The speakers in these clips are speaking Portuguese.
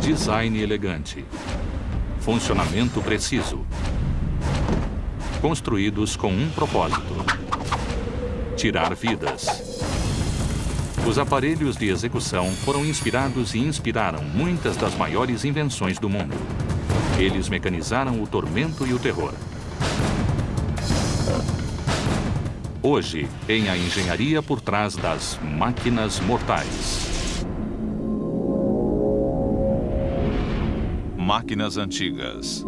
Design elegante. Funcionamento preciso. Construídos com um propósito: tirar vidas. Os aparelhos de execução foram inspirados e inspiraram muitas das maiores invenções do mundo. Eles mecanizaram o tormento e o terror. Hoje, em A Engenharia por Trás das Máquinas Mortais. Máquinas antigas.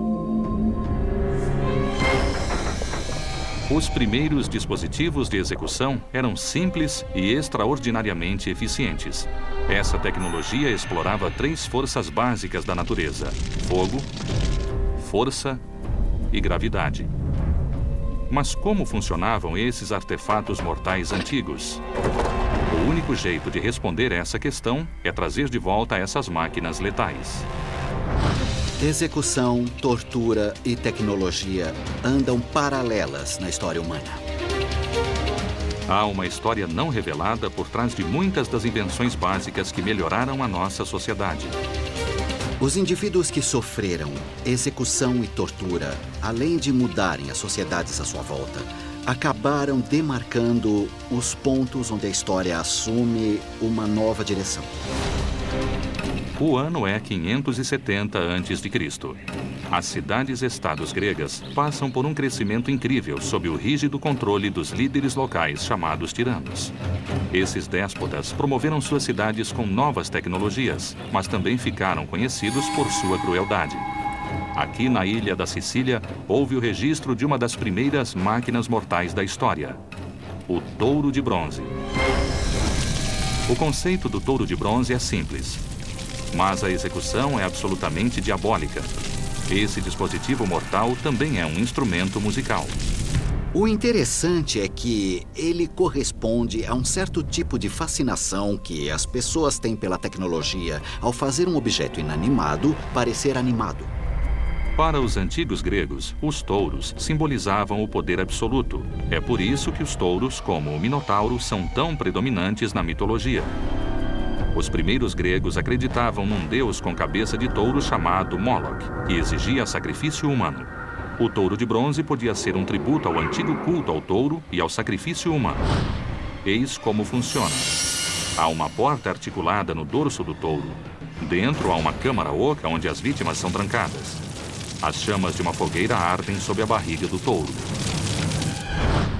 Os primeiros dispositivos de execução eram simples e extraordinariamente eficientes. Essa tecnologia explorava 3 forças básicas da natureza: fogo, força e gravidade. Mas como funcionavam esses artefatos mortais antigos? O único jeito de responder essa questão é trazer de volta essas máquinas letais. Execução, tortura e tecnologia andam paralelas na história humana. Há uma história não revelada por trás de muitas das invenções básicas que melhoraram a nossa sociedade. Os indivíduos que sofreram execução e tortura, além de mudarem as sociedades à sua volta, acabaram demarcando os pontos onde a história assume uma nova direção. O ano é 570 a.C. As cidades-estados gregas passam por um crescimento incrível sob o rígido controle dos líderes locais chamados tiranos. Esses déspotas promoveram suas cidades com novas tecnologias, mas também ficaram conhecidos por sua crueldade. Aqui na ilha da Sicília, houve o registro de uma das primeiras máquinas mortais da história: o touro de bronze. O conceito do touro de bronze é simples, mas a execução é absolutamente diabólica. Esse dispositivo mortal também é um instrumento musical. O interessante é que ele corresponde a um certo tipo de fascinação que as pessoas têm pela tecnologia ao fazer um objeto inanimado parecer animado. Para os antigos gregos, os touros simbolizavam o poder absoluto. É por isso que os touros, como o Minotauro, são tão predominantes na mitologia. Os primeiros gregos acreditavam num deus com cabeça de touro chamado Moloch, que exigia sacrifício humano. O touro de bronze podia ser um tributo ao antigo culto ao touro e ao sacrifício humano. Eis como funciona. Há uma porta articulada no dorso do touro. Dentro há uma câmara oca onde as vítimas são trancadas. As chamas de uma fogueira ardem sob a barriga do touro.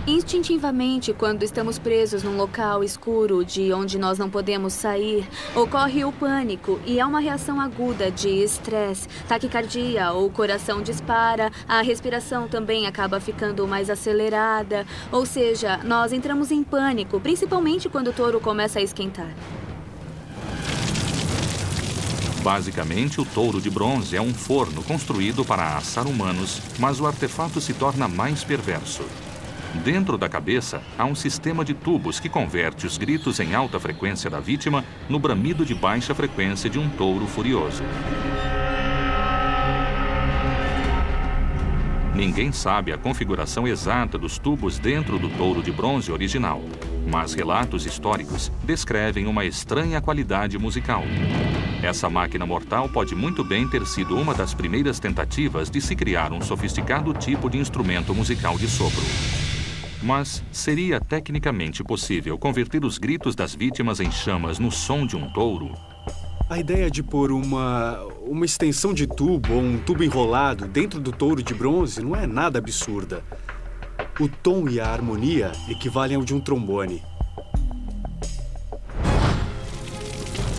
Instintivamente, quando estamos presos num local escuro de onde nós não podemos sair, ocorre o pânico e há uma reação aguda de estresse, taquicardia, o coração dispara, a respiração também acaba ficando mais acelerada, ou seja, nós entramos em pânico, principalmente quando o touro começa a esquentar. Basicamente, o touro de bronze é um forno construído para assar humanos, mas o artefato se torna mais perverso. Dentro da cabeça, há um sistema de tubos que converte os gritos em alta frequência da vítima no bramido de baixa frequência de um touro furioso. Ninguém sabe a configuração exata dos tubos dentro do touro de bronze original, mas relatos históricos descrevem uma estranha qualidade musical. Essa máquina mortal pode muito bem ter sido uma das primeiras tentativas de se criar um sofisticado tipo de instrumento musical de sopro. Mas seria tecnicamente possível converter os gritos das vítimas em chamas no som de um touro? A ideia de pôr uma extensão de tubo ou um tubo enrolado dentro do touro de bronze não é nada absurda. O tom e a harmonia equivalem ao de um trombone.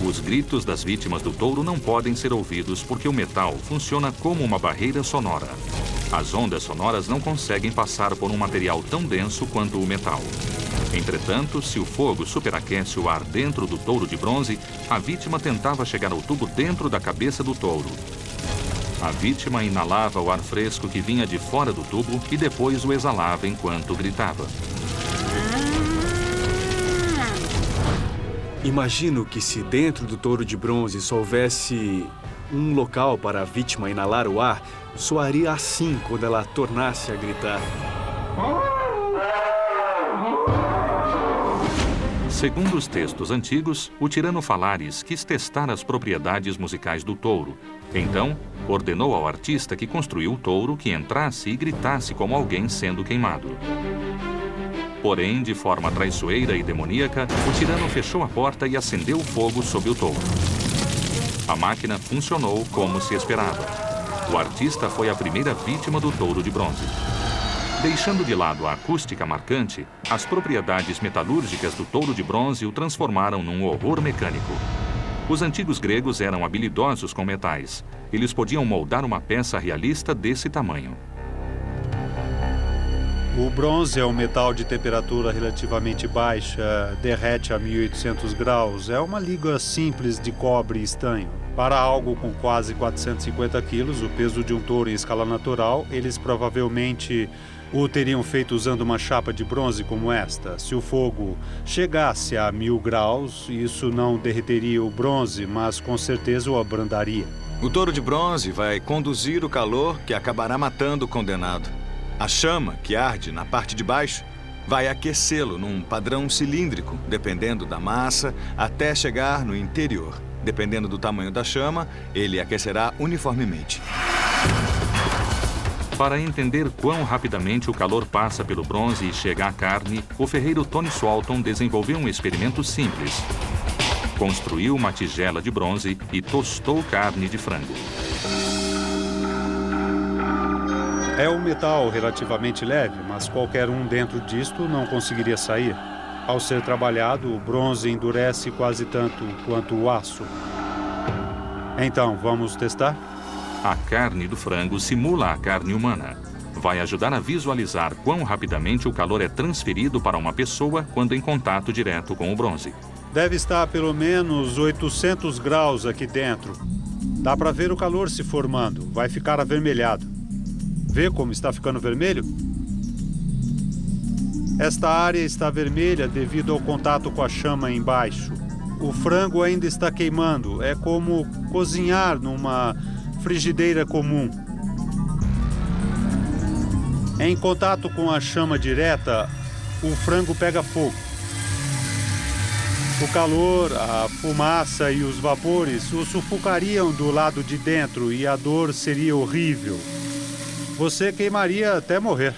Os gritos das vítimas do touro não podem ser ouvidos porque o metal funciona como uma barreira sonora. As ondas sonoras não conseguem passar por um material tão denso quanto o metal. Entretanto, se o fogo superaquece o ar dentro do touro de bronze, a vítima tentava chegar ao tubo dentro da cabeça do touro. A vítima inalava o ar fresco que vinha de fora do tubo e depois o exalava enquanto gritava. Imagino que se dentro do touro de bronze só houvesse um local para a vítima inalar o ar, soaria assim quando ela tornasse a gritar. Segundo os textos antigos, o tirano Falares quis testar as propriedades musicais do touro. Então, ordenou ao artista que construiu o touro que entrasse e gritasse como alguém sendo queimado. Porém, de forma traiçoeira e demoníaca, o tirano fechou a porta e acendeu o fogo sob o touro. A máquina funcionou como se esperava. O artista foi a primeira vítima do touro de bronze. Deixando de lado a acústica marcante, as propriedades metalúrgicas do touro de bronze o transformaram num horror mecânico. Os antigos gregos eram habilidosos com metais. Eles podiam moldar uma peça realista desse tamanho. O bronze é um metal de temperatura relativamente baixa, derrete a 1800 graus. É uma liga simples de cobre e estanho. Para algo com quase 450 quilos, o peso de um touro em escala natural, eles provavelmente o teriam feito usando uma chapa de bronze como esta. Se o fogo chegasse a 1000 graus, isso não derreteria o bronze, mas com certeza o abrandaria. O touro de bronze vai conduzir o calor que acabará matando o condenado. A chama, que arde na parte de baixo, vai aquecê-lo num padrão cilíndrico, dependendo da massa, até chegar no interior. Dependendo do tamanho da chama, ele aquecerá uniformemente. Para entender quão rapidamente o calor passa pelo bronze e chega à carne, o ferreiro Tony Swalton desenvolveu um experimento simples. Construiu uma tigela de bronze e tostou carne de frango. É um metal relativamente leve, mas qualquer um dentro disto não conseguiria sair. Ao ser trabalhado, o bronze endurece quase tanto quanto o aço. Então, vamos testar? A carne do frango simula a carne humana. Vai ajudar a visualizar quão rapidamente o calor é transferido para uma pessoa quando em contato direto com o bronze. Deve estar a pelo menos 800 graus aqui dentro. Dá para ver o calor se formando. Vai ficar avermelhado. Vê como está ficando vermelho? Esta área está vermelha devido ao contato com a chama embaixo. O frango ainda está queimando. É como cozinhar numa frigideira comum. Em contato com a chama direta, o frango pega fogo. O calor, a fumaça e os vapores o sufocariam do lado de dentro e a dor seria horrível. Você queimaria até morrer.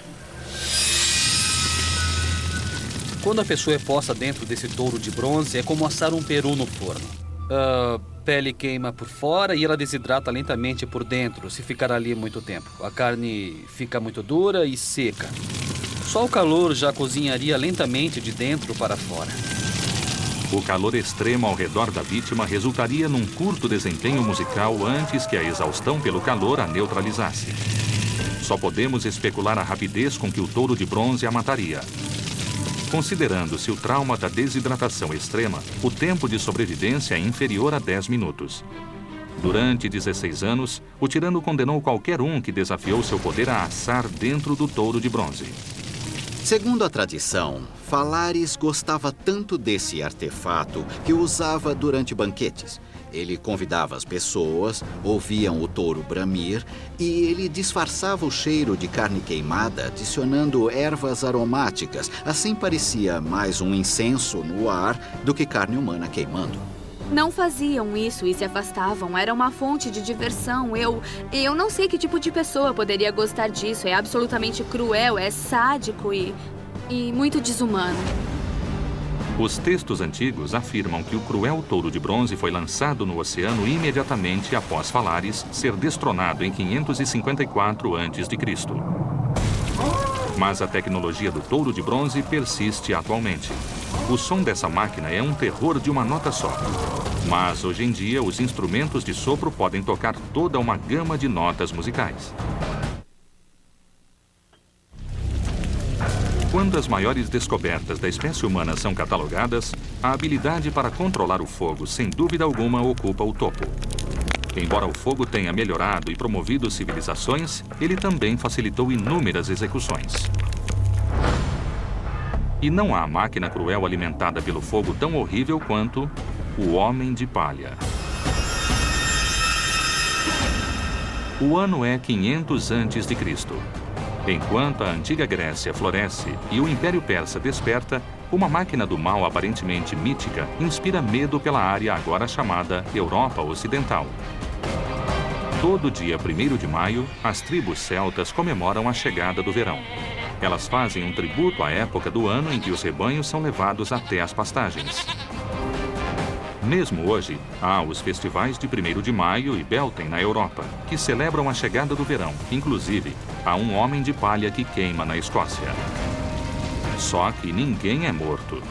Quando a pessoa é posta dentro desse touro de bronze, é como assar um peru no forno. A pele queima por fora e ela desidrata lentamente por dentro, se ficar ali muito tempo. A carne fica muito dura e seca. Só o calor já cozinharia lentamente de dentro para fora. O calor extremo ao redor da vítima resultaria num curto desempenho musical antes que a exaustão pelo calor a neutralizasse. Só podemos especular a rapidez com que o touro de bronze a mataria. Considerando-se o trauma da desidratação extrema, o tempo de sobrevivência é inferior a 10 minutos. Durante 16 anos, o tirano condenou qualquer um que desafiou seu poder a assar dentro do touro de bronze. Segundo a tradição, Falares gostava tanto desse artefato que o usava durante banquetes. Ele convidava as pessoas, ouviam o touro bramir e ele disfarçava o cheiro de carne queimada adicionando ervas aromáticas. Assim parecia mais um incenso no ar do que carne humana queimando. Não faziam isso e se afastavam. Era uma fonte de diversão. Eu não sei que tipo de pessoa poderia gostar disso. É absolutamente cruel, é sádico e muito desumano. Os textos antigos afirmam que o cruel touro de bronze foi lançado no oceano imediatamente após Falares ser destronado em 554 a.C. Mas a tecnologia do touro de bronze persiste atualmente. O som dessa máquina é um terror de uma nota só. Mas, hoje em dia, os instrumentos de sopro podem tocar toda uma gama de notas musicais. Quando as maiores descobertas da espécie humana são catalogadas, a habilidade para controlar o fogo, sem dúvida alguma, ocupa o topo. Embora o fogo tenha melhorado e promovido civilizações, ele também facilitou inúmeras execuções. E não há máquina cruel alimentada pelo fogo tão horrível quanto o Homem de Palha. O ano é 500 a.C. Enquanto a antiga Grécia floresce e o Império Persa desperta, Uma máquina do mal aparentemente mítica inspira medo pela área agora chamada Europa Ocidental. Todo dia 1º de maio, as tribos celtas comemoram a chegada do verão. Elas fazem um tributo à época do ano em que os rebanhos são levados até as pastagens. Mesmo hoje, há os festivais de 1º de maio e Beltane na Europa, que celebram a chegada do verão. Inclusive, há um homem de palha que queima na Escócia. Só que ninguém é morto.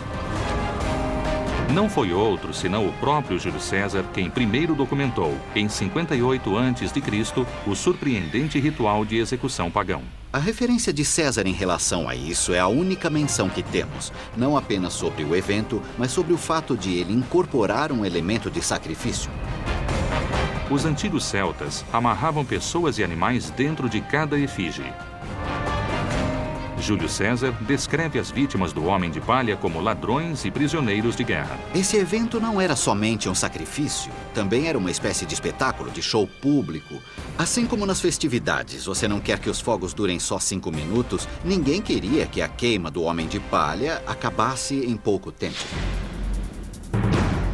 Não foi outro senão o próprio Júlio César quem primeiro documentou, em 58 a.C., o surpreendente ritual de execução pagão. A referência de César em relação a isso é a única menção que temos, não apenas sobre o evento, mas sobre o fato de ele incorporar um elemento de sacrifício. Os antigos celtas amarravam pessoas e animais dentro de cada efígie. Júlio César descreve as vítimas do Homem de Palha como ladrões e prisioneiros de guerra. Esse evento não era somente um sacrifício, também era uma espécie de espetáculo, de show público. Assim como nas festividades, você não quer que os fogos durem só 5 minutos, ninguém queria que a queima do Homem de Palha acabasse em pouco tempo.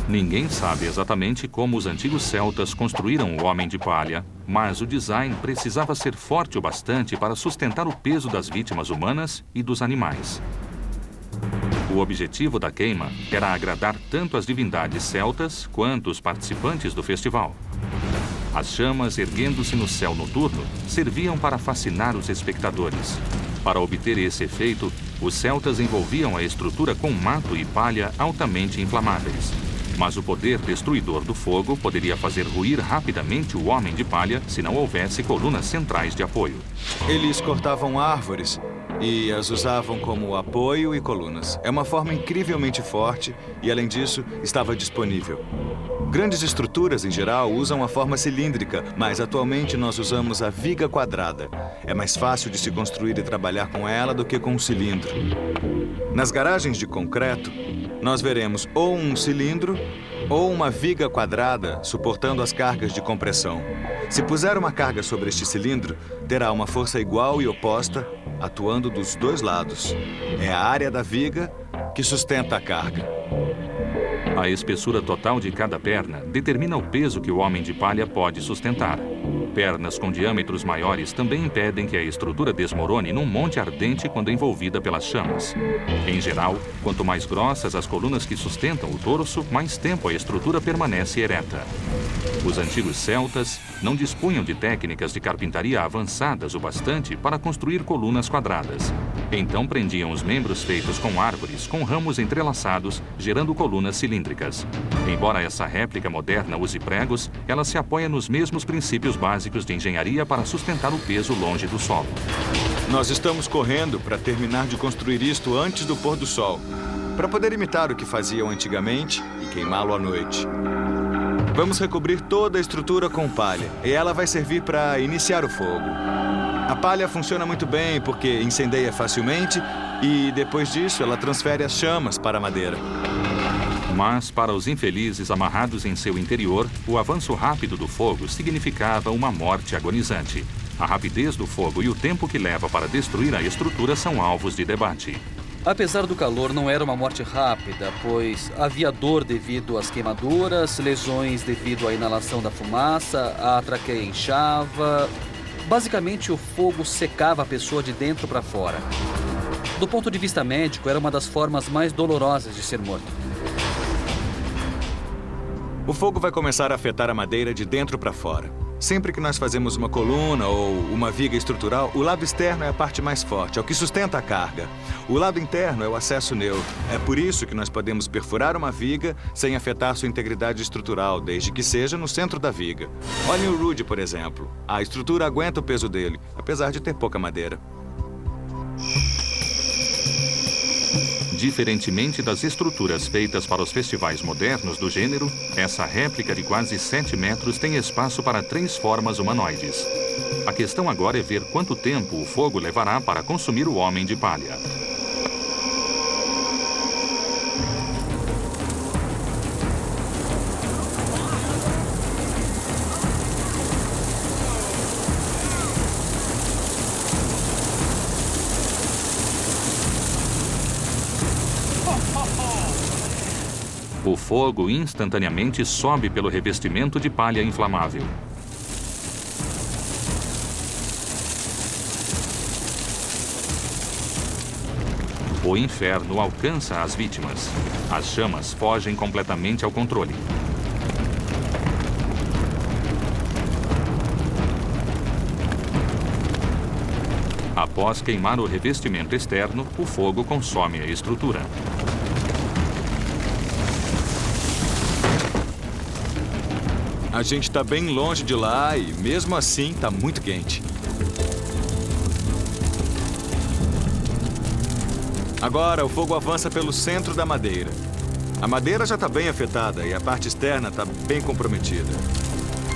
Ninguém sabe exatamente como os antigos celtas construíram o Homem de Palha, mas o design precisava ser forte o bastante para sustentar o peso das vítimas humanas e dos animais. O objetivo da queima era agradar tanto as divindades celtas quanto os participantes do festival. As chamas, erguendo-se no céu noturno, serviam para fascinar os espectadores. Para obter esse efeito, os celtas envolviam a estrutura com mato e palha altamente inflamáveis. Mas o poder destruidor do fogo poderia fazer ruir rapidamente o Homem de Palha se não houvesse colunas centrais de apoio. Eles cortavam árvores e as usavam como apoio e colunas. É uma forma incrivelmente forte e, além disso, estava disponível. Grandes estruturas, em geral, usam a forma cilíndrica, mas atualmente nós usamos a viga quadrada. É mais fácil de se construir e trabalhar com ela do que com um cilindro. Nas garagens de concreto, nós veremos ou um cilindro ou uma viga quadrada suportando as cargas de compressão. Se puser uma carga sobre este cilindro, terá uma força igual e oposta atuando dos dois lados. É a área da viga que sustenta a carga. A espessura total de cada perna determina o peso que o Homem de Palha pode sustentar. Pernas com diâmetros maiores também impedem que a estrutura desmorone num monte ardente quando envolvida pelas chamas. Em geral, quanto mais grossas as colunas que sustentam o torso, mais tempo a estrutura permanece ereta. Os antigos celtas não dispunham de técnicas de carpintaria avançadas o bastante para construir colunas quadradas. Então prendiam os membros feitos com árvores, com ramos entrelaçados, gerando colunas cilíndricas. Embora essa réplica moderna use pregos, ela se apoia nos mesmos princípios básicos de engenharia para sustentar o peso longe do solo. Nós estamos correndo para terminar de construir isto antes do pôr do sol, para poder imitar o que faziam antigamente e queimá-lo à noite. Vamos recobrir toda a estrutura com palha e ela vai servir para iniciar o fogo. A palha funciona muito bem porque incendeia facilmente e, depois disso, ela transfere as chamas para a madeira. Mas, para os infelizes amarrados em seu interior, o avanço rápido do fogo significava uma morte agonizante. A rapidez do fogo e o tempo que leva para destruir a estrutura são alvos de debate. Apesar do calor, não era uma morte rápida, pois havia dor devido às queimaduras, lesões devido à inalação da fumaça, a traqueia inchava. Basicamente, o fogo secava a pessoa de dentro para fora. Do ponto de vista médico, era uma das formas mais dolorosas de ser morto. O fogo vai começar a afetar a madeira de dentro para fora. Sempre que nós fazemos uma coluna ou uma viga estrutural, o lado externo é a parte mais forte, é o que sustenta a carga. O lado interno é o acesso neutro. É por isso que nós podemos perfurar uma viga sem afetar sua integridade estrutural, desde que seja no centro da viga. Olhem o Rude, por exemplo. A estrutura aguenta o peso dele, apesar de ter pouca madeira. Diferentemente das estruturas feitas para os festivais modernos do gênero, essa réplica de quase 7 metros tem espaço para 3 formas humanoides. A questão agora é ver quanto tempo o fogo levará para consumir o Homem de Palha. O fogo instantaneamente sobe pelo revestimento de palha inflamável. O inferno alcança as vítimas. As chamas fogem completamente ao controle. Após queimar o revestimento externo, o fogo consome a estrutura. A gente está bem longe de lá e, mesmo assim, está muito quente. Agora, o fogo avança pelo centro da madeira. A madeira já está bem afetada e a parte externa está bem comprometida.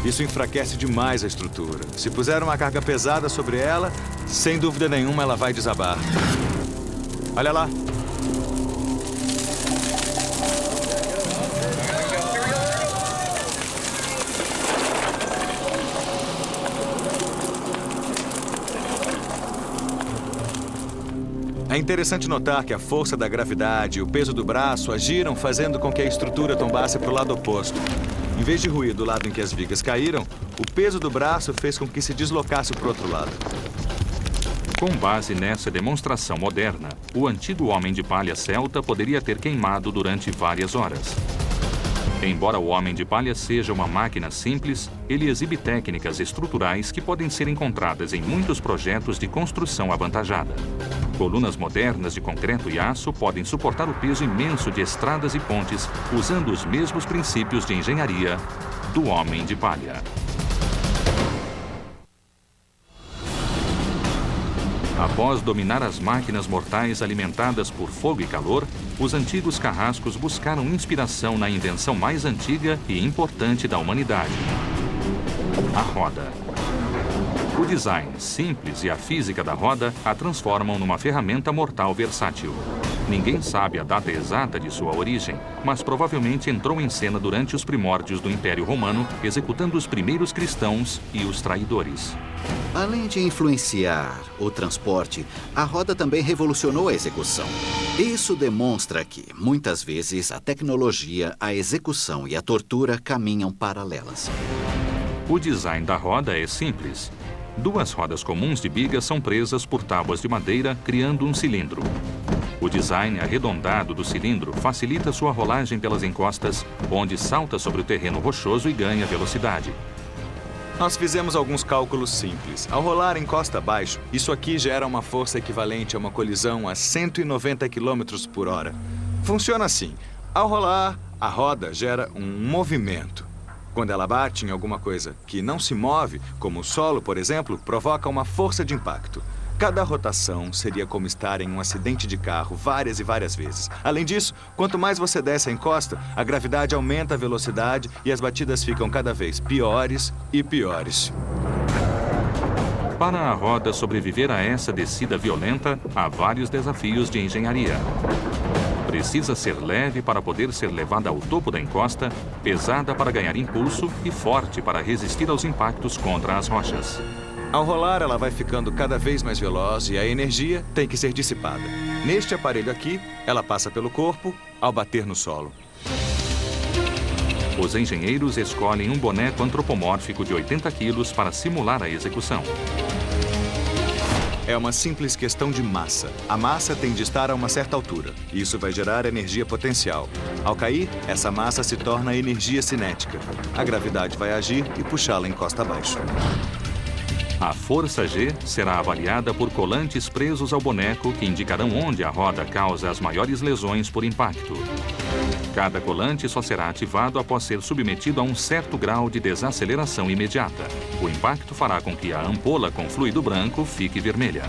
Isso enfraquece demais a estrutura. Se puser uma carga pesada sobre ela, sem dúvida nenhuma ela vai desabar. Olha lá. É interessante notar que a força da gravidade e o peso do braço agiram fazendo com que a estrutura tombasse para o lado oposto. Em vez de ruir do lado em que as vigas caíram, o peso do braço fez com que se deslocasse para o outro lado. Com base nessa demonstração moderna, o antigo homem de palha celta poderia ter queimado durante várias horas. Embora o homem de palha seja uma máquina simples, ele exibe técnicas estruturais que podem ser encontradas em muitos projetos de construção avantajada. Colunas modernas de concreto e aço podem suportar o peso imenso de estradas e pontes usando os mesmos princípios de engenharia do homem de palha. Após dominar as máquinas mortais alimentadas por fogo e calor, os antigos carrascos buscaram inspiração na invenção mais antiga e importante da humanidade: a roda. O design simples e a física da roda a transformam numa ferramenta mortal versátil. Ninguém sabe a data exata de sua origem, mas provavelmente entrou em cena durante os primórdios do Império Romano, executando os primeiros cristãos e os traidores. Além de influenciar o transporte, a roda também revolucionou a execução. Isso demonstra que, muitas vezes, a tecnologia, a execução e a tortura caminham paralelas. O design da roda é simples. Duas rodas comuns de biga são presas por tábuas de madeira, criando um cilindro. O design arredondado do cilindro facilita sua rolagem pelas encostas, onde salta sobre o terreno rochoso e ganha velocidade. Nós fizemos alguns cálculos simples. Ao rolar encosta abaixo, isso aqui gera uma força equivalente a uma colisão a 190 km por hora. Funciona assim. Ao rolar, a roda gera um movimento. Quando ela bate em alguma coisa que não se move, como o solo, por exemplo, provoca uma força de impacto. Cada rotação seria como estar em um acidente de carro várias e várias vezes. Além disso, quanto mais você desce a encosta, a gravidade aumenta a velocidade e as batidas ficam cada vez piores e piores. Para a roda sobreviver a essa descida violenta, há vários desafios de engenharia. Precisa ser leve para poder ser levada ao topo da encosta, pesada para ganhar impulso e forte para resistir aos impactos contra as rochas. Ao rolar, ela vai ficando cada vez mais veloz e a energia tem que ser dissipada. Neste aparelho aqui, ela passa pelo corpo ao bater no solo. Os engenheiros escolhem um boneco antropomórfico de 80 quilos para simular a execução. É uma simples questão de massa. A massa tem de estar a uma certa altura. Isso vai gerar energia potencial. Ao cair, essa massa se torna energia cinética. A gravidade vai agir e puxá-la encosta abaixo. A força G será avaliada por colantes presos ao boneco que indicarão onde a roda causa as maiores lesões por impacto. Cada colante só será ativado após ser submetido a um certo grau de desaceleração imediata. O impacto fará com que a ampola com fluido branco fique vermelha.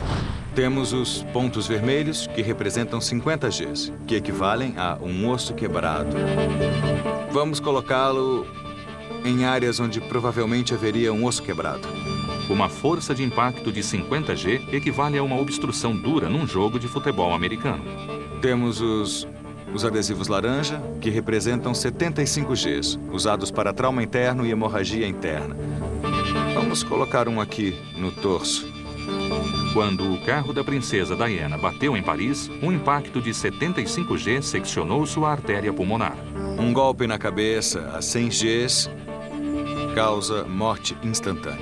Temos os pontos vermelhos, que representam 50 Gs, que equivalem a um osso quebrado. Vamos colocá-lo em áreas onde provavelmente haveria um osso quebrado. Uma força de impacto de 50 G equivale a uma obstrução dura num jogo de futebol americano. Temos os adesivos laranja, que representam 75 Gs, usados para trauma interno e hemorragia interna. Vamos colocar um aqui no torso. Quando o carro da princesa Diana bateu em Paris, um impacto de 75 G seccionou sua artéria pulmonar. Um golpe na cabeça a 100 Gs causa morte instantânea.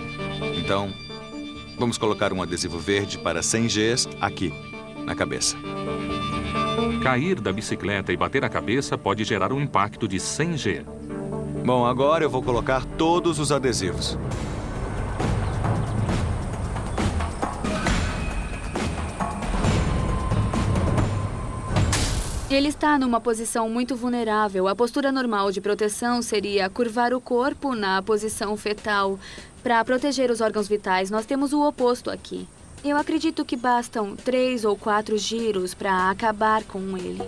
Então, vamos colocar um adesivo verde para 100 Gs aqui, na cabeça. Cair da bicicleta e bater a cabeça pode gerar um impacto de 100 G. Bom, agora eu vou colocar todos os adesivos. Ele está numa posição muito vulnerável. A postura normal de proteção seria curvar o corpo na posição fetal. Para proteger os órgãos vitais, nós temos o oposto aqui. Eu acredito que bastam 3 ou 4 giros para acabar com ele.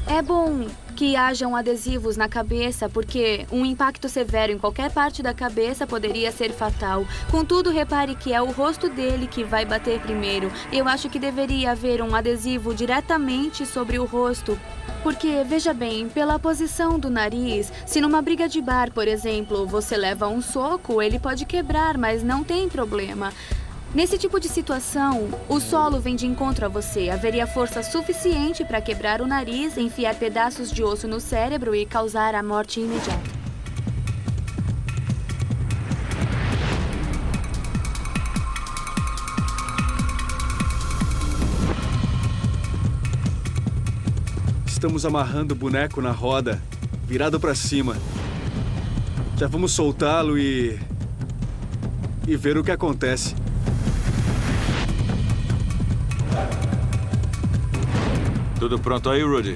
É bom que hajam adesivos na cabeça, porque um impacto severo em qualquer parte da cabeça poderia ser fatal. Contudo, repare que é o rosto dele que vai bater primeiro. Eu acho que deveria haver um adesivo diretamente sobre o rosto. Porque, veja bem, pela posição do nariz, se numa briga de bar, por exemplo, você leva um soco, ele pode quebrar, mas não tem problema. Nesse tipo de situação, o solo vem de encontro a você. Haveria força suficiente para quebrar o nariz, enfiar pedaços de osso no cérebro e causar a morte imediata. Estamos amarrando o boneco na roda, virado para cima. Já vamos soltá-lo e ver o que acontece. Tudo pronto aí, Rudy?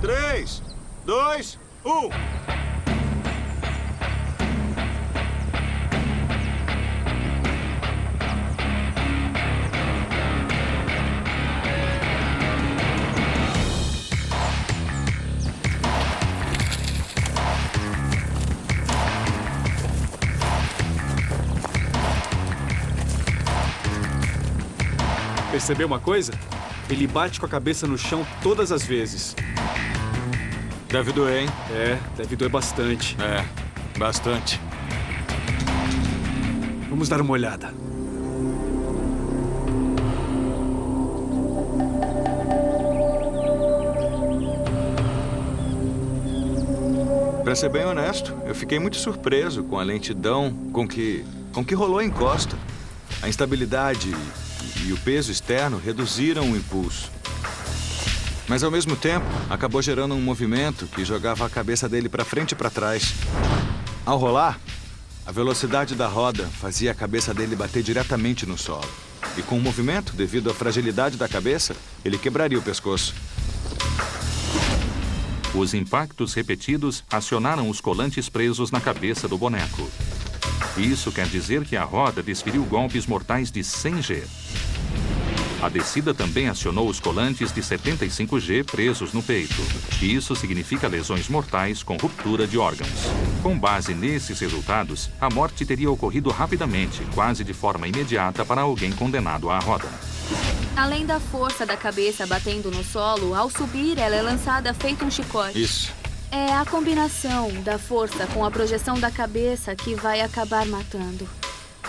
Três, 2, 1. Percebeu uma coisa? Ele bate com a cabeça no chão todas as vezes. Deve doer, hein? É, deve doer bastante. É, bastante. Vamos dar uma olhada. Pra ser bem honesto, eu fiquei muito surpreso com a lentidão com que rolou a encosta. A instabilidade e o peso externo reduziram o impulso. Mas, ao mesmo tempo, acabou gerando um movimento que jogava a cabeça dele para frente e para trás. Ao rolar, a velocidade da roda fazia a cabeça dele bater diretamente no solo. E com o movimento, devido à fragilidade da cabeça, ele quebraria o pescoço. Os impactos repetidos acionaram os colantes presos na cabeça do boneco. Isso quer dizer que a roda desferiu golpes mortais de 100 G. A descida também acionou os colantes de 75 G presos no peito. E isso significa lesões mortais com ruptura de órgãos. Com base nesses resultados, a morte teria ocorrido rapidamente, quase de forma imediata para alguém condenado à roda. Além da força da cabeça batendo no solo, ao subir ela é lançada feito um chicote. Isso. É a combinação da força com a projeção da cabeça que vai acabar matando.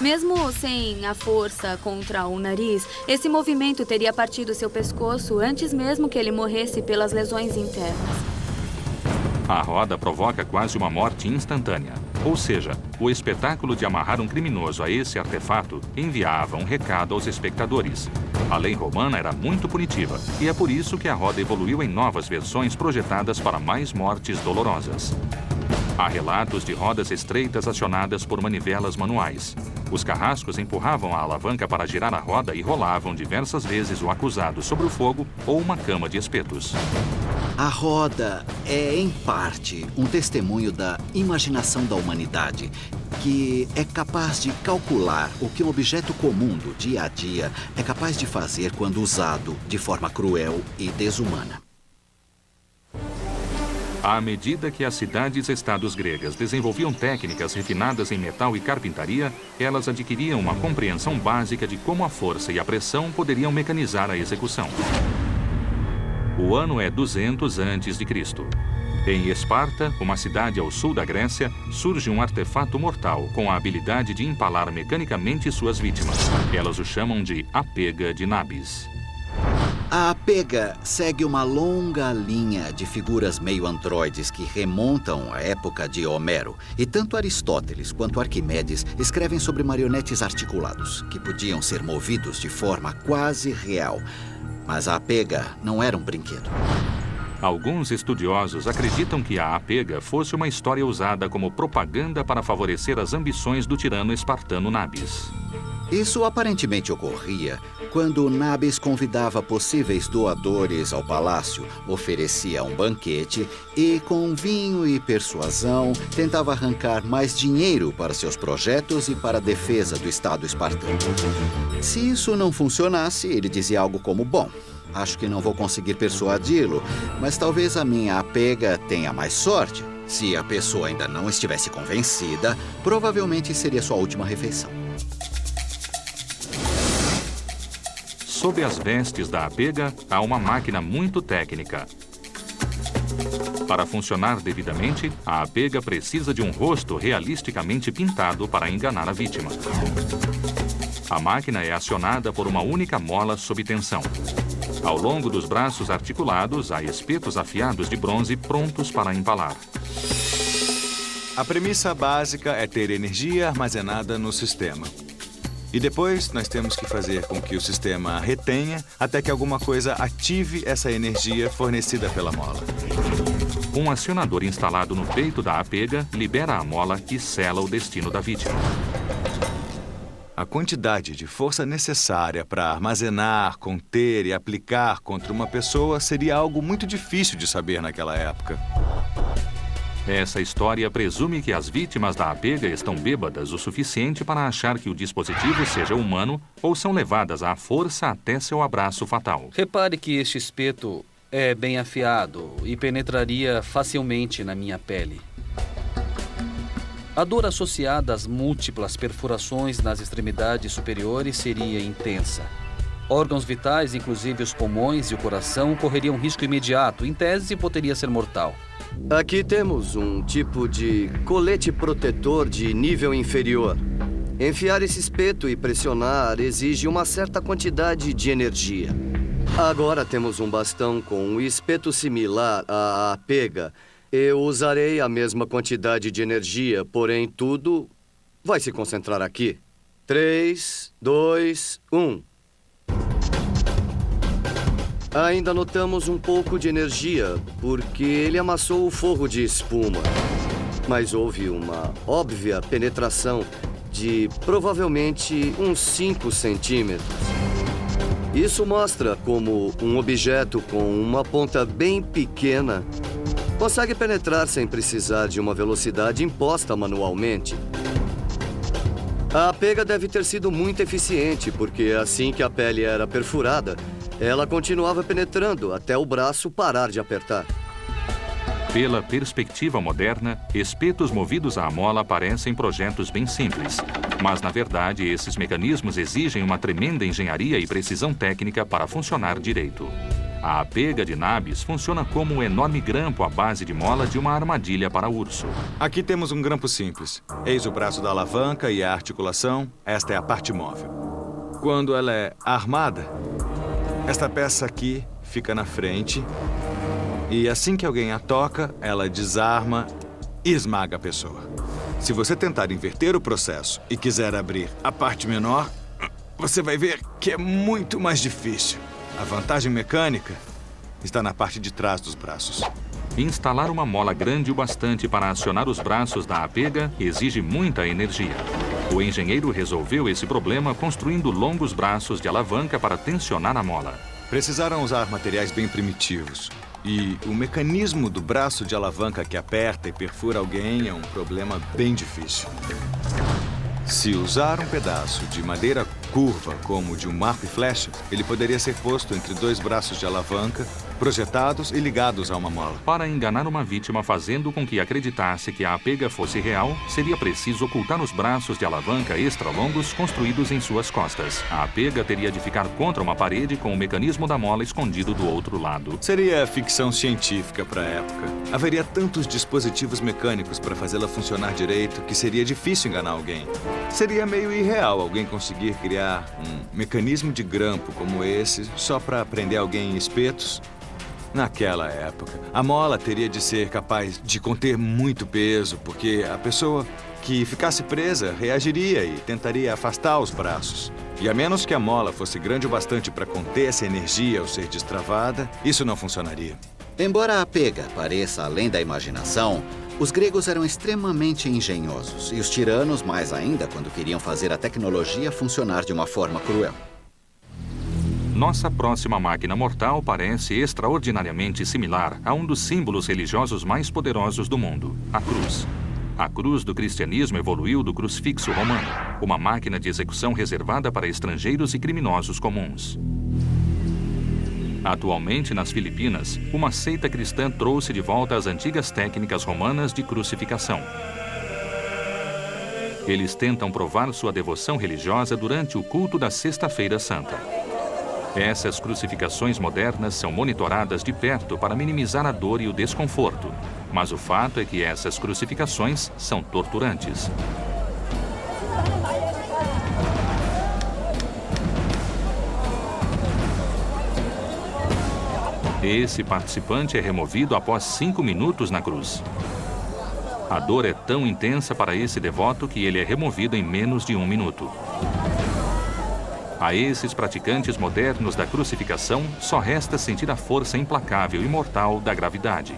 Mesmo sem a força contra o nariz, esse movimento teria partido seu pescoço antes mesmo que ele morresse pelas lesões internas. A roda provoca quase uma morte instantânea. Ou seja, o espetáculo de amarrar um criminoso a esse artefato enviava um recado aos espectadores. A lei romana era muito punitiva, e é por isso que a roda evoluiu em novas versões projetadas para mais mortes dolorosas. Há relatos de rodas estreitas acionadas por manivelas manuais. Os carrascos empurravam a alavanca para girar a roda e rolavam diversas vezes o acusado sobre o fogo ou uma cama de espetos. A roda é, em parte, um testemunho da imaginação da humanidade, que é capaz de calcular o que um objeto comum do dia a dia é capaz de fazer quando usado de forma cruel e desumana. À medida que as cidades-estados gregas desenvolviam técnicas refinadas em metal e carpintaria, elas adquiriam uma compreensão básica de como a força e a pressão poderiam mecanizar a execução. O ano é 200 a.C. Em Esparta, uma cidade ao sul da Grécia, surge um artefato mortal com a habilidade de empalar mecanicamente suas vítimas. Elas o chamam de A Pega de Nabis. A Pega segue uma longa linha de figuras meio androides que remontam à época de Homero. E tanto Aristóteles quanto Arquimedes escrevem sobre marionetes articulados, que podiam ser movidos de forma quase real. Mas a Pega não era um brinquedo. Alguns estudiosos acreditam que a Apega fosse uma história usada como propaganda para favorecer as ambições do tirano espartano Nabis. Isso aparentemente ocorria quando Nabis convidava possíveis doadores ao palácio, oferecia um banquete e, com vinho e persuasão, tentava arrancar mais dinheiro para seus projetos e para a defesa do Estado espartano. Se isso não funcionasse, ele dizia algo como: bom, acho que não vou conseguir persuadi-lo, mas talvez a minha Apega tenha mais sorte. Se a pessoa ainda não estivesse convencida, provavelmente seria sua última refeição. Sob as vestes da Apega, há uma máquina muito técnica. Para funcionar devidamente, a Apega precisa de um rosto realisticamente pintado para enganar a vítima. A máquina é acionada por uma única mola sob tensão. Ao longo dos braços articulados, há espetos afiados de bronze prontos para empalar. A premissa básica é ter energia armazenada no sistema. E depois nós temos que fazer com que o sistema retenha até que alguma coisa ative essa energia fornecida pela mola. Um acionador instalado no peito da Apega libera a mola e sela o destino da vítima. A quantidade de força necessária para armazenar, conter e aplicar contra uma pessoa seria algo muito difícil de saber naquela época. Essa história presume que as vítimas da Apega estão bêbadas o suficiente para achar que o dispositivo seja humano ou são levadas à força até seu abraço fatal. Repare que este espeto é bem afiado e penetraria facilmente na minha pele. A dor associada às múltiplas perfurações nas extremidades superiores seria intensa. Órgãos vitais, inclusive os pulmões e o coração, correriam risco imediato. Em tese, poderia ser mortal. Aqui temos um tipo de colete protetor de nível inferior. Enfiar esse espeto e pressionar exige uma certa quantidade de energia. Agora temos um bastão com um espeto similar à Apega. Eu usarei a mesma quantidade de energia, porém tudo vai se concentrar aqui. 3, 2, 1. Ainda notamos um pouco de energia, porque ele amassou o forro de espuma. Mas houve uma óbvia penetração de provavelmente uns 5 centímetros. Isso mostra como um objeto com uma ponta bem pequena consegue penetrar sem precisar de uma velocidade imposta manualmente. A Apega deve ter sido muito eficiente, porque assim que a pele era perfurada, ela continuava penetrando até o braço parar de apertar. Pela perspectiva moderna, espetos movidos à mola parecem projetos bem simples. Mas, na verdade, esses mecanismos exigem uma tremenda engenharia e precisão técnica para funcionar direito. A Apega de Nabis funciona como um enorme grampo à base de mola de uma armadilha para urso. Aqui temos um grampo simples. Eis o braço da alavanca e a articulação. Esta é a parte móvel. Quando ela é armada, esta peça aqui fica na frente e assim que alguém a toca, ela desarma e esmaga a pessoa. Se você tentar inverter o processo e quiser abrir a parte menor, você vai ver que é muito mais difícil. A vantagem mecânica está na parte de trás dos braços. Instalar uma mola grande o bastante para acionar os braços da Apega exige muita energia. O engenheiro resolveu esse problema construindo longos braços de alavanca para tensionar a mola. Precisaram usar materiais bem primitivos. E o mecanismo do braço de alavanca que aperta e perfura alguém é um problema bem difícil. Se usar um pedaço de madeira curva, como de um arco e flecha, ele poderia ser posto entre dois braços de alavanca, projetados e ligados a uma mola. Para enganar uma vítima fazendo com que acreditasse que a pega fosse real, seria preciso ocultar os braços de alavanca extra longos construídos em suas costas. A pega teria de ficar contra uma parede com o mecanismo da mola escondido do outro lado. Seria ficção científica para a época. Haveria tantos dispositivos mecânicos para fazê-la funcionar direito que seria difícil enganar alguém. Seria meio irreal alguém conseguir criar um mecanismo de grampo como esse só para prender alguém em espetos. Naquela época, a mola teria de ser capaz de conter muito peso, porque a pessoa que ficasse presa reagiria e tentaria afastar os braços. E a menos que a mola fosse grande o bastante para conter essa energia ao ser destravada, isso não funcionaria. Embora a pega pareça além da imaginação, os gregos eram extremamente engenhosos e os tiranos mais ainda quando queriam fazer a tecnologia funcionar de uma forma cruel. Nossa próxima máquina mortal parece extraordinariamente similar a um dos símbolos religiosos mais poderosos do mundo, a cruz. A cruz do cristianismo evoluiu do crucifixo romano, uma máquina de execução reservada para estrangeiros e criminosos comuns. Atualmente, nas Filipinas, uma seita cristã trouxe de volta as antigas técnicas romanas de crucificação. Eles tentam provar sua devoção religiosa durante o culto da Sexta-feira Santa. Essas crucificações modernas são monitoradas de perto para minimizar a dor e o desconforto. Mas o fato é que essas crucificações são torturantes. Esse participante é removido após 5 minutos na cruz. A dor é tão intensa para esse devoto que ele é removido em menos de 1 minuto. A esses praticantes modernos da crucificação, só resta sentir a força implacável e mortal da gravidade.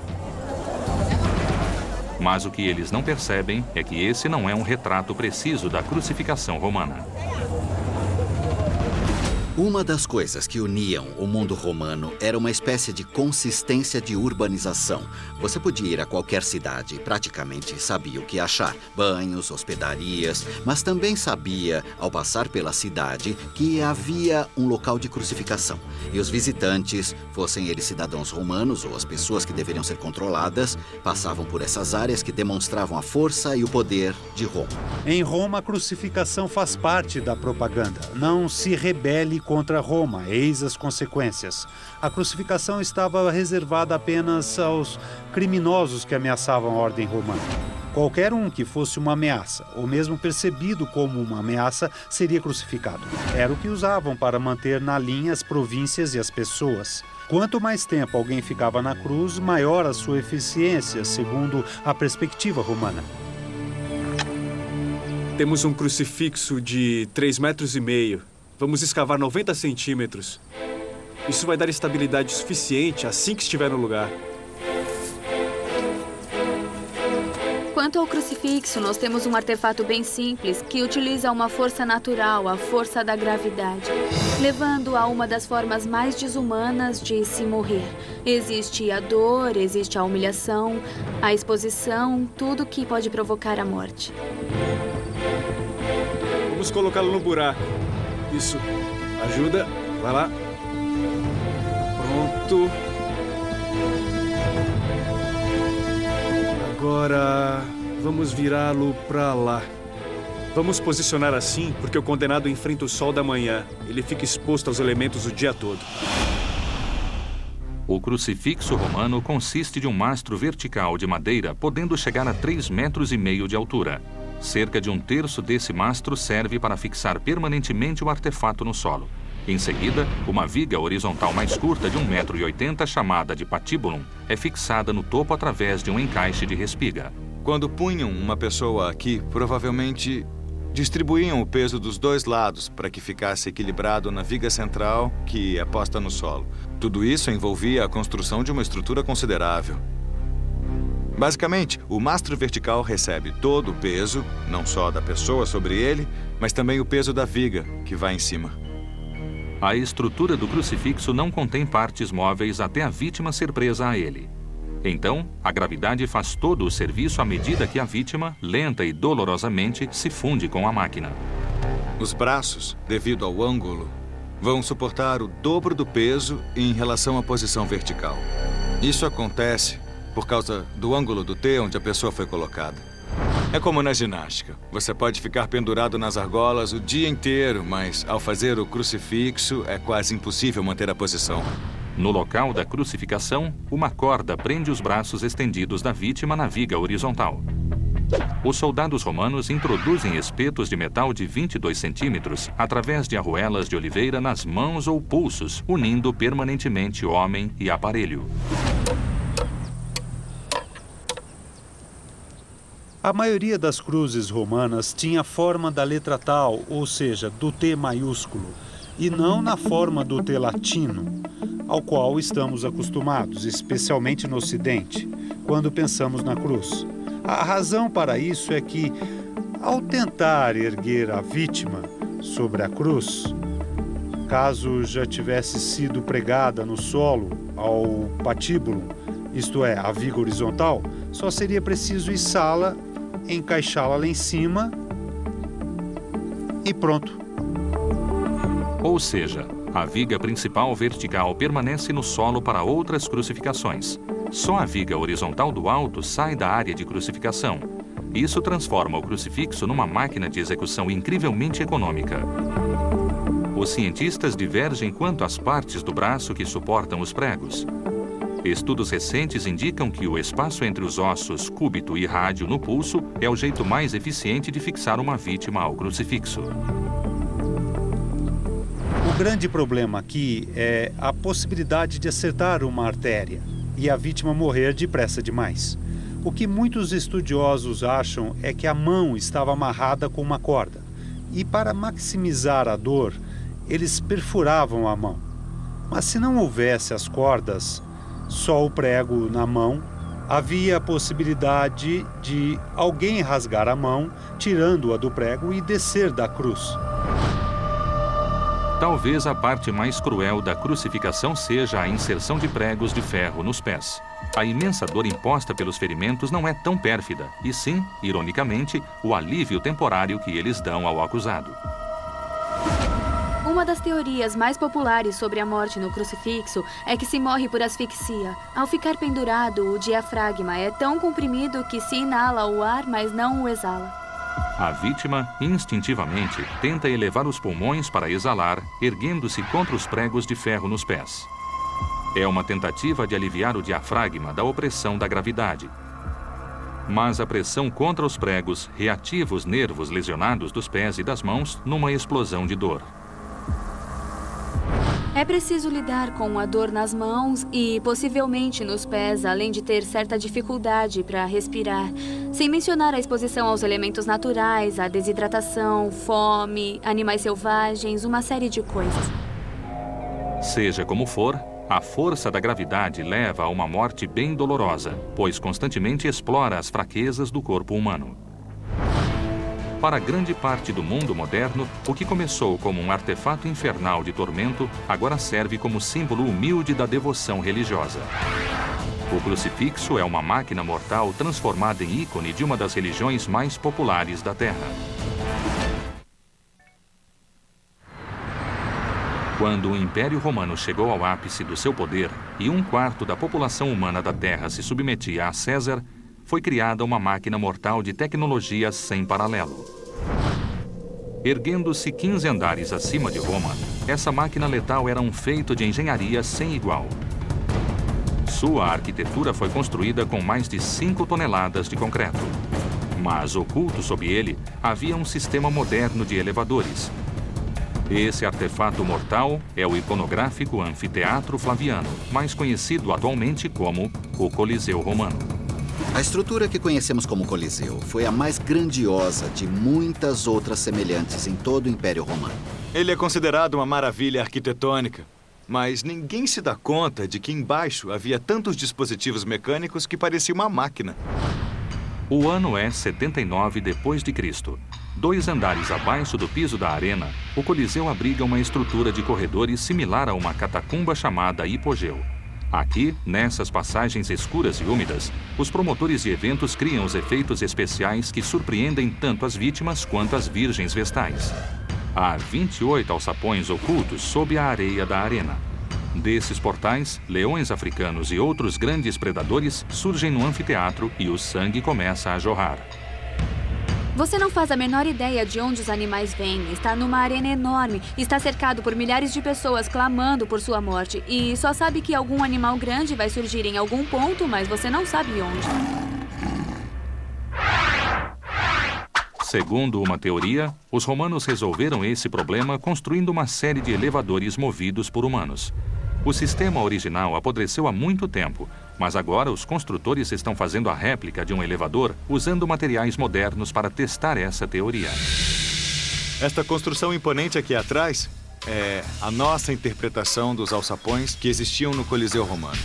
Mas o que eles não percebem é que esse não é um retrato preciso da crucificação romana. Uma das coisas que uniam o mundo romano era uma espécie de consistência de urbanização. Você podia ir a qualquer cidade e praticamente sabia o que achar. Banhos, hospedarias, mas também sabia, ao passar pela cidade, que havia um local de crucificação. E os visitantes, fossem eles cidadãos romanos ou as pessoas que deveriam ser controladas, passavam por essas áreas que demonstravam a força e o poder de Roma. Em Roma, a crucificação faz parte da propaganda. Não se rebele contra Roma, eis as consequências. A crucificação estava reservada apenas aos criminosos que ameaçavam a ordem romana. Qualquer um que fosse uma ameaça, ou mesmo percebido como uma ameaça, seria crucificado. Era o que usavam para manter na linha as províncias e as pessoas. Quanto mais tempo alguém ficava na cruz, maior a sua eficiência, segundo a perspectiva romana. Temos um crucifixo de 3,5 metros. Vamos escavar 90 centímetros. Isso vai dar estabilidade suficiente assim que estiver no lugar. Quanto ao crucifixo, nós temos um artefato bem simples que utiliza uma força natural, a força da gravidade, levando a uma das formas mais desumanas de se morrer. Existe a dor, existe a humilhação, a exposição, tudo que pode provocar a morte. Vamos colocá-lo no buraco. Isso. Ajuda. Vai lá. Pronto. Agora, vamos virá-lo para lá. Vamos posicionar assim porque o condenado enfrenta o sol da manhã. Ele fica exposto aos elementos o dia todo. O crucifixo romano consiste de um mastro vertical de madeira podendo chegar a 3,5 metros de altura. Cerca de 1/3 desse mastro serve para fixar permanentemente o artefato no solo. Em seguida, uma viga horizontal mais curta de 1,80 m, chamada de patíbulum, é fixada no topo através de um encaixe de respiga. Quando punham uma pessoa aqui, provavelmente distribuíam o peso dos dois lados para que ficasse equilibrado na viga central que é posta no solo. Tudo isso envolvia a construção de uma estrutura considerável. Basicamente, o mastro vertical recebe todo o peso, não só da pessoa sobre ele, mas também o peso da viga que vai em cima. A estrutura do crucifixo não contém partes móveis até a vítima ser presa a ele. Então, a gravidade faz todo o serviço à medida que a vítima, lenta e dolorosamente, se funde com a máquina. Os braços, devido ao ângulo, vão suportar o dobro do peso em relação à posição vertical. Isso acontece por causa do ângulo do T onde a pessoa foi colocada. É como na ginástica. Você pode ficar pendurado nas argolas o dia inteiro, mas ao fazer o crucifixo é quase impossível manter a posição. No local da crucificação, uma corda prende os braços estendidos da vítima na viga horizontal. Os soldados romanos introduzem espetos de metal de 22 centímetros através de arruelas de oliveira nas mãos ou pulsos, unindo permanentemente homem e aparelho. A maioria das cruzes romanas tinha a forma da letra tal, ou seja, do T maiúsculo, e não na forma do T latino, ao qual estamos acostumados, especialmente no Ocidente, quando pensamos na cruz. A razão para isso é que, ao tentar erguer a vítima sobre a cruz, caso já tivesse sido pregada no solo ao patíbulo, isto é, a viga horizontal, só seria preciso içá-la, encaixá-la lá em cima e pronto. Ou seja, a viga principal vertical permanece no solo para outras crucificações. Só a viga horizontal do alto sai da área de crucificação. Isso transforma o crucifixo numa máquina de execução incrivelmente econômica. Os cientistas divergem quanto às partes do braço que suportam os pregos. Estudos recentes indicam que o espaço entre os ossos cúbito e rádio no pulso é o jeito mais eficiente de fixar uma vítima ao crucifixo. O grande problema aqui é a possibilidade de acertar uma artéria e a vítima morrer depressa demais. O que muitos estudiosos acham é que a mão estava amarrada com uma corda e, para maximizar a dor, eles perfuravam a mão. Mas se não houvesse as cordas, só o prego na mão, havia a possibilidade de alguém rasgar a mão, tirando-a do prego e descer da cruz. Talvez a parte mais cruel da crucificação seja a inserção de pregos de ferro nos pés. A imensa dor imposta pelos ferimentos não é tão pérfida, e sim, ironicamente, o alívio temporário que eles dão ao acusado. Uma das teorias mais populares sobre a morte no crucifixo é que se morre por asfixia. Ao ficar pendurado, o diafragma é tão comprimido que se inala o ar, mas não o exala. A vítima, instintivamente, tenta elevar os pulmões para exalar, erguendo-se contra os pregos de ferro nos pés. É uma tentativa de aliviar o diafragma da opressão da gravidade. Mas a pressão contra os pregos reativa os nervos lesionados dos pés e das mãos numa explosão de dor. É preciso lidar com a dor nas mãos e possivelmente nos pés, além de ter certa dificuldade para respirar, sem mencionar a exposição aos elementos naturais, a desidratação, fome, animais selvagens, uma série de coisas. Seja como for, a força da gravidade leva a uma morte bem dolorosa, pois constantemente explora as fraquezas do corpo humano. Para grande parte do mundo moderno, o que começou como um artefato infernal de tormento, agora serve como símbolo humilde da devoção religiosa. O crucifixo é uma máquina mortal transformada em ícone de uma das religiões mais populares da Terra. Quando o Império Romano chegou ao ápice do seu poder e 1/4 da população humana da Terra se submetia a César, foi criada uma máquina mortal de tecnologia sem paralelo. Erguendo-se 15 andares acima de Roma, essa máquina letal era um feito de engenharia sem igual. Sua arquitetura foi construída com mais de 5 toneladas de concreto. Mas oculto sob ele havia um sistema moderno de elevadores. Esse artefato mortal é o iconográfico Anfiteatro Flaviano, mais conhecido atualmente como o Coliseu Romano. A estrutura que conhecemos como Coliseu foi a mais grandiosa de muitas outras semelhantes em todo o Império Romano. Ele é considerado uma maravilha arquitetônica, mas ninguém se dá conta de que embaixo havia tantos dispositivos mecânicos que parecia uma máquina. O ano é 79 d.C. 2 andares abaixo do piso da arena, o Coliseu abriga uma estrutura de corredores similar a uma catacumba chamada hipogeu. Aqui, nessas passagens escuras e úmidas, os promotores de eventos criam os efeitos especiais que surpreendem tanto as vítimas quanto as virgens vestais. Há 28 alçapões ocultos sob a areia da arena. Desses portais, leões africanos e outros grandes predadores surgem no anfiteatro e o sangue começa a jorrar. Você não faz a menor ideia de onde os animais vêm. Está numa arena enorme. Está cercado por milhares de pessoas clamando por sua morte. E só sabe que algum animal grande vai surgir em algum ponto, mas você não sabe onde. Segundo uma teoria, os romanos resolveram esse problema construindo uma série de elevadores movidos por humanos. O sistema original apodreceu há muito tempo, mas agora os construtores estão fazendo a réplica de um elevador usando materiais modernos para testar essa teoria. Esta construção imponente aqui atrás é a nossa interpretação dos alçapões que existiam no Coliseu Romano.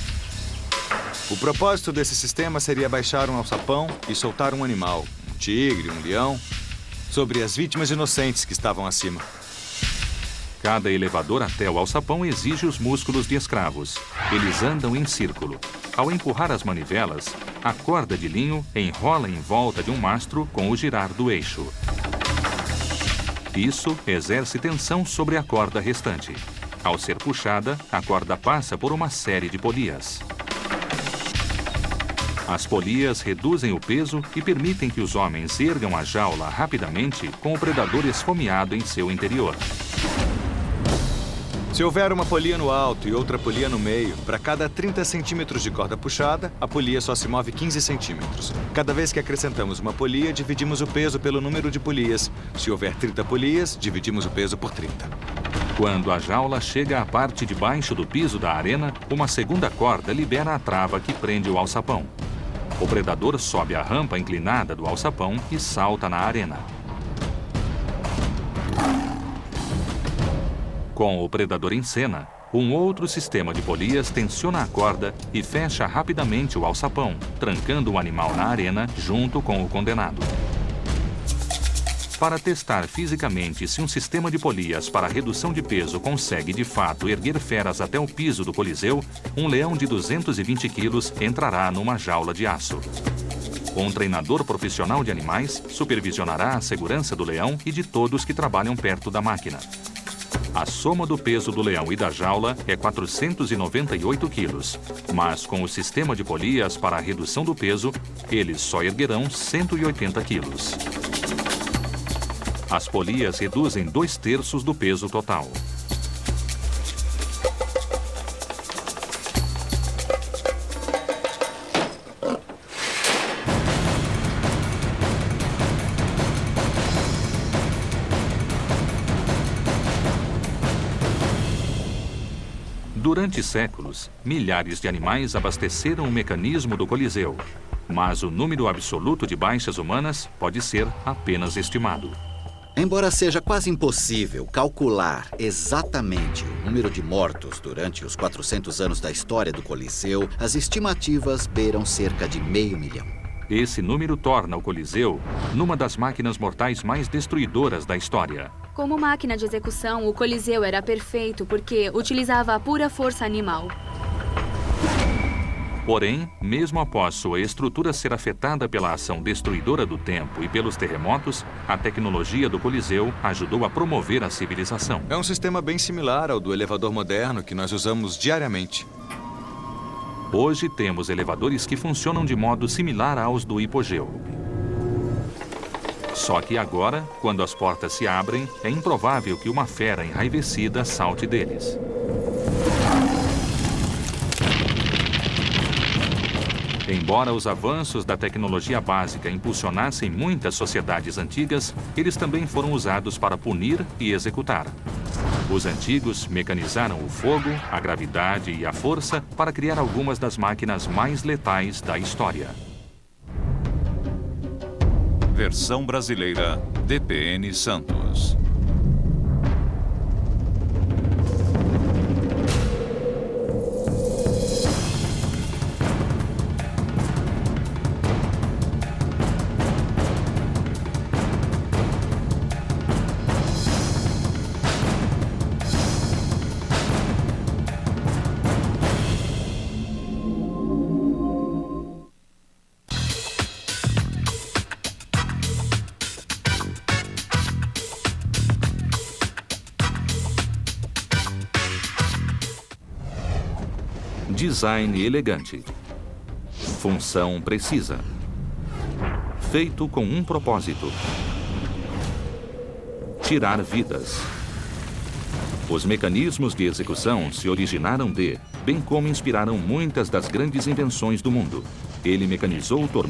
O propósito desse sistema seria baixar um alçapão e soltar um animal, um tigre, um leão, sobre as vítimas inocentes que estavam acima. Cada elevador até o alçapão exige os músculos de escravos. Eles andam em círculo. Ao empurrar as manivelas, a corda de linho enrola em volta de um mastro com o girar do eixo. Isso exerce tensão sobre a corda restante. Ao ser puxada, a corda passa por uma série de polias. As polias reduzem o peso e permitem que os homens ergam a jaula rapidamente com o predador esfomeado em seu interior. Se houver uma polia no alto e outra polia no meio, para cada 30 centímetros de corda puxada, a polia só se move 15 centímetros. Cada vez que acrescentamos uma polia, dividimos o peso pelo número de polias. Se houver 30 polias, dividimos o peso por 30. Quando a jaula chega à parte de baixo do piso da arena, uma segunda corda libera a trava que prende o alçapão. O predador sobe a rampa inclinada do alçapão e salta na arena. Com o predador em cena, um outro sistema de polias tensiona a corda e fecha rapidamente o alçapão, trancando o animal na arena junto com o condenado. Para testar fisicamente se um sistema de polias para redução de peso consegue de fato erguer feras até o piso do Coliseu, um leão de 220 quilos entrará numa jaula de aço. Um treinador profissional de animais supervisionará a segurança do leão e de todos que trabalham perto da máquina. A soma do peso do leão e da jaula é 498 quilos, mas com o sistema de polias para a redução do peso, eles só erguerão 180 quilos. As polias reduzem 2/3 do peso total. Durante séculos, milhares de animais abasteceram o mecanismo do Coliseu, mas o número absoluto de baixas humanas pode ser apenas estimado. Embora seja quase impossível calcular exatamente o número de mortos durante os 400 anos da história do Coliseu, as estimativas beiram cerca de 500 mil. Esse número torna o Coliseu numa das máquinas mortais mais destruidoras da história. Como máquina de execução, o Coliseu era perfeito porque utilizava a pura força animal. Porém, mesmo após sua estrutura ser afetada pela ação destruidora do tempo e pelos terremotos, a tecnologia do Coliseu ajudou a promover a civilização. É um sistema bem similar ao do elevador moderno que nós usamos diariamente. Hoje temos elevadores que funcionam de modo similar aos do hipogeu. Só que agora, quando as portas se abrem, é improvável que uma fera enraivecida salte deles. Embora os avanços da tecnologia básica impulsionassem muitas sociedades antigas, eles também foram usados para punir e executar. Os antigos mecanizaram o fogo, a gravidade e a força para criar algumas das máquinas mais letais da história. Versão brasileira, DPN Santos. Design elegante. Função precisa. Feito com um propósito: tirar vidas. Os mecanismos de execução se originaram de, bem como inspiraram muitas das grandes invenções do mundo. Ele mecanizou o tormento